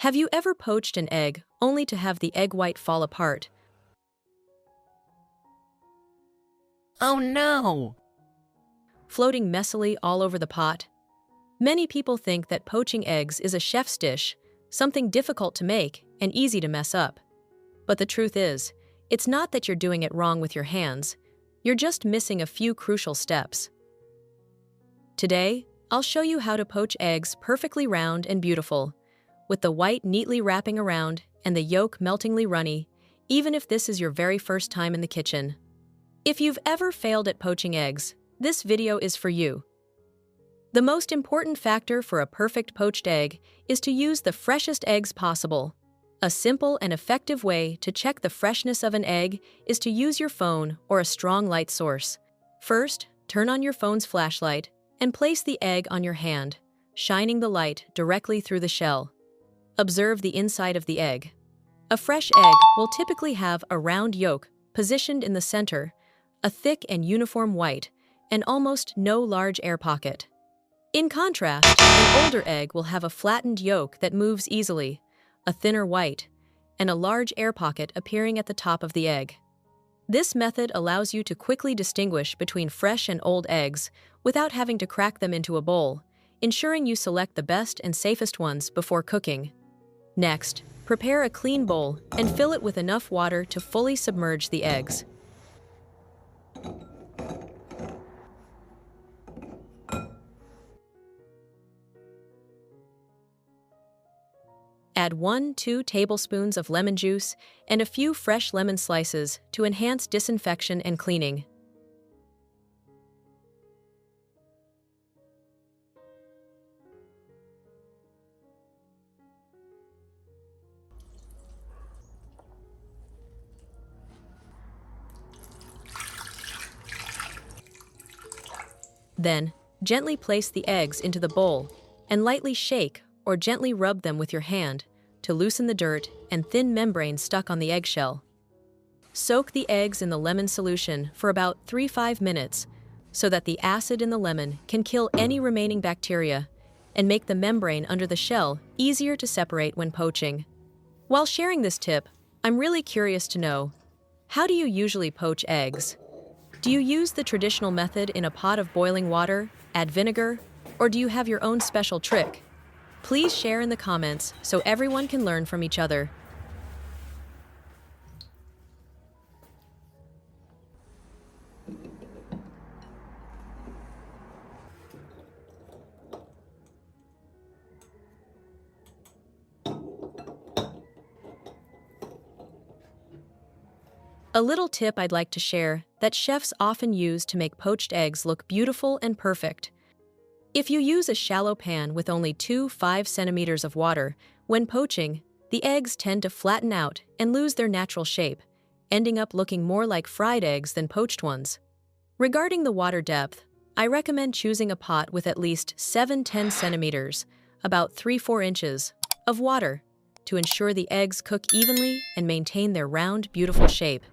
Have you ever poached an egg only to have the egg white fall apart? Oh no! Floating messily all over the pot? Many people think that poaching eggs is a chef's dish, something difficult to make and easy to mess up. But the truth is, it's not that you're doing it wrong with your hands, you're just missing a few crucial steps. Today, I'll show you how to poach eggs perfectly round and beautiful, with the white neatly wrapping around and the yolk meltingly runny, even if this is your very first time in the kitchen. If you've ever failed at poaching eggs, this video is for you. The most important factor for a perfect poached egg is to use the freshest eggs possible. A simple and effective way to check the freshness of an egg is to use your phone or a strong light source. First, turn on your phone's flashlight and place the egg on your hand, shining the light directly through the shell. Observe the inside of the egg. A fresh egg will typically have a round yolk positioned in the center, a thick and uniform white, and almost no large air pocket. In contrast, an older egg will have a flattened yolk that moves easily, a thinner white, and a large air pocket appearing at the top of the egg. This method allows you to quickly distinguish between fresh and old eggs without having to crack them into a bowl, ensuring you select the best and safest ones before cooking. Next, prepare a clean bowl and fill it with enough water to fully submerge the eggs. Add 1-2 tablespoons of lemon juice and a few fresh lemon slices to enhance disinfection and cleaning. Then, gently place the eggs into the bowl and lightly shake or gently rub them with your hand to loosen the dirt and thin membrane stuck on the eggshell. Soak the eggs in the lemon solution for about 3-5 minutes so that the acid in the lemon can kill any remaining bacteria and make the membrane under the shell easier to separate when poaching. While sharing this tip, I'm really curious to know, how do you usually poach eggs? Do you use the traditional method in a pot of boiling water, add vinegar, or do you have your own special trick? Please share in the comments so everyone can learn from each other. A little tip I'd like to share that chefs often use to make poached eggs look beautiful and perfect. If you use a shallow pan with only 2-5 centimeters of water, when poaching, the eggs tend to flatten out and lose their natural shape, ending up looking more like fried eggs than poached ones. Regarding the water depth, I recommend choosing a pot with at least 7-10 centimeters, about 3-4 inches, of water to ensure the eggs cook evenly and maintain their round, beautiful shape.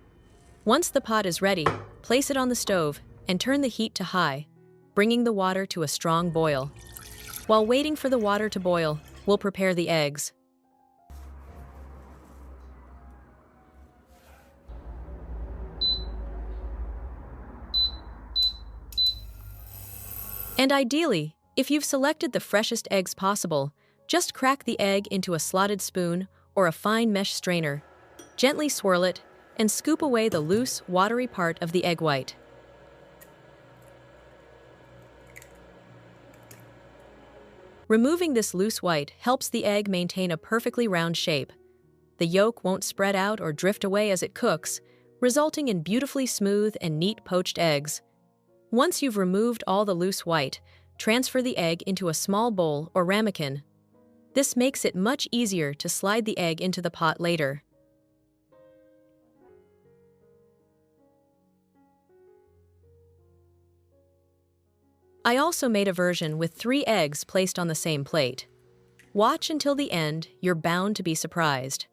Once the pot is ready, place it on the stove and turn the heat to high, bringing the water to a strong boil. While waiting for the water to boil, we'll prepare the eggs. And ideally, if you've selected the freshest eggs possible, just crack the egg into a slotted spoon or a fine mesh strainer, gently swirl it, and scoop away the loose, watery part of the egg white. Removing this loose white helps the egg maintain a perfectly round shape. The yolk won't spread out or drift away as it cooks, resulting in beautifully smooth and neat poached eggs. Once you've removed all the loose white, transfer the egg into a small bowl or ramekin. This makes it much easier to slide the egg into the pot later. I also made a version with 3 eggs placed on the same plate. Watch until the end, you're bound to be surprised.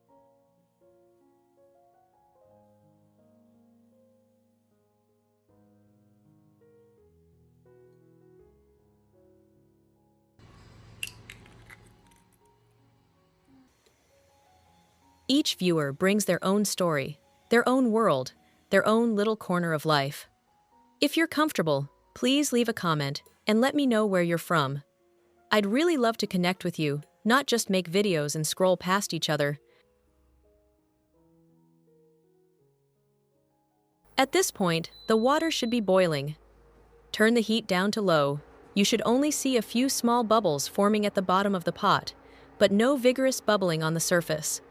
Each viewer brings their own story, their own world, their own little corner of life. If you're comfortable, please leave a comment and let me know where you're from. I'd really love to connect with you, not just make videos and scroll past each other. At this point, the water should be boiling. Turn the heat down to low. You should only see a few small bubbles forming at the bottom of the pot, but no vigorous bubbling on the surface.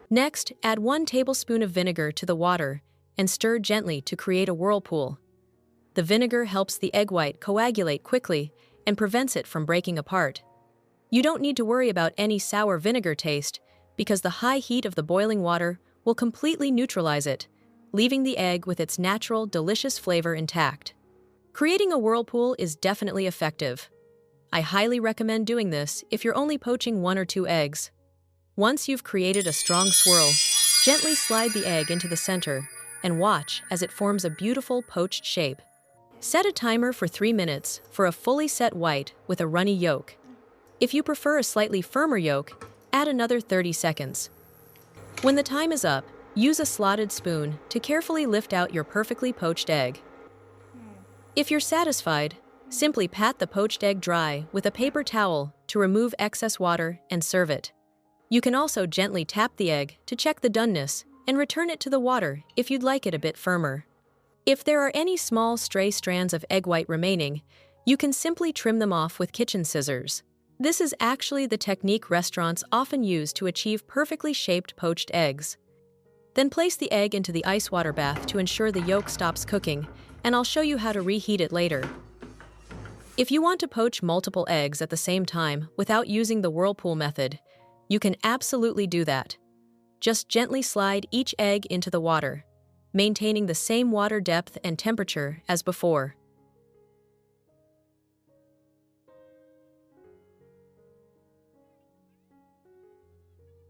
Next, add 1 tablespoon of vinegar to the water and stir gently to create a whirlpool. The vinegar helps the egg white coagulate quickly and prevents it from breaking apart. You don't need to worry about any sour vinegar taste because the high heat of the boiling water will completely neutralize it, leaving the egg with its natural, delicious flavor intact. Creating a whirlpool is definitely effective. I highly recommend doing this if you're only poaching 1 or 2 eggs. Once you've created a strong swirl, gently slide the egg into the center and watch as it forms a beautiful poached shape. Set a timer for 3 minutes for a fully set white with a runny yolk. If you prefer a slightly firmer yolk, add another 30 seconds. When the time is up, use a slotted spoon to carefully lift out your perfectly poached egg. If you're satisfied, simply pat the poached egg dry with a paper towel to remove excess water and serve it. You can also gently tap the egg to check the doneness and return it to the water if you'd like it a bit firmer. If there are any small stray strands of egg white remaining, you can simply trim them off with kitchen scissors. This is actually the technique restaurants often use to achieve perfectly shaped poached eggs. Then place the egg into the ice water bath to ensure the yolk stops cooking, and I'll show you how to reheat it later. If you want to poach multiple eggs at the same time without using the whirlpool method, you can absolutely do that. Just gently slide each egg into the water, maintaining the same water depth and temperature as before.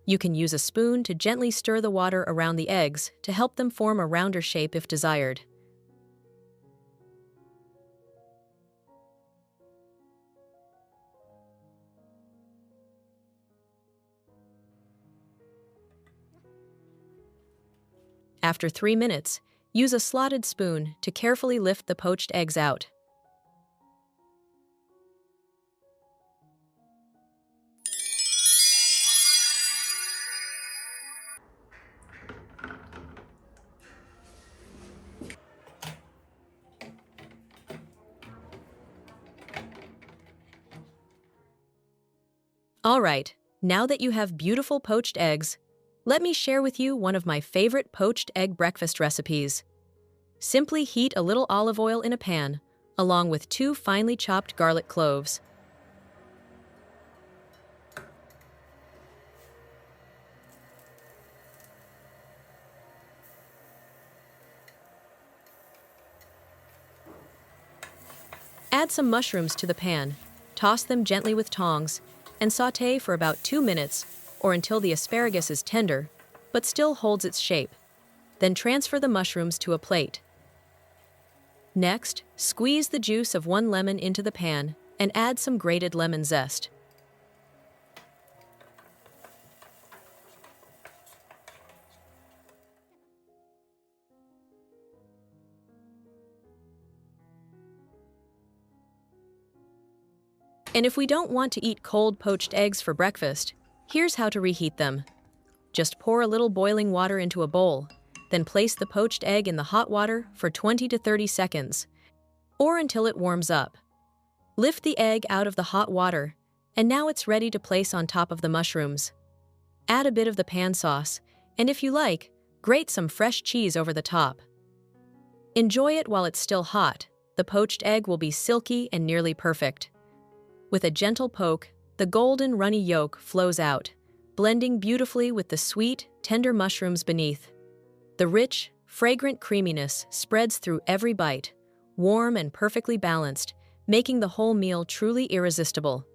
You can use a spoon to gently stir the water around the eggs to help them form a rounder shape if desired. After 3 minutes, use a slotted spoon to carefully lift the poached eggs out. All right, now that you have beautiful poached eggs, let me share with you one of my favorite poached egg breakfast recipes. Simply heat a little olive oil in a pan, along with 2 finely chopped garlic cloves. Add some mushrooms to the pan, toss them gently with tongs, and sauté for about 2 minutes or until the asparagus is tender, but still holds its shape. Then transfer the mushrooms to a plate. Next, squeeze the juice of 1 lemon into the pan and add some grated lemon zest. And if we don't want to eat cold poached eggs for breakfast, here's how to reheat them. Just pour a little boiling water into a bowl, then place the poached egg in the hot water for 20 to 30 seconds, or until it warms up. Lift the egg out of the hot water, and now it's ready to place on top of the mushrooms. Add a bit of the pan sauce, and if you like, grate some fresh cheese over the top. Enjoy it while it's still hot. The poached egg will be silky and nearly perfect. With a gentle poke, the golden runny yolk flows out, blending beautifully with the sweet, tender mushrooms beneath. The rich, fragrant creaminess spreads through every bite, warm and perfectly balanced, making the whole meal truly irresistible.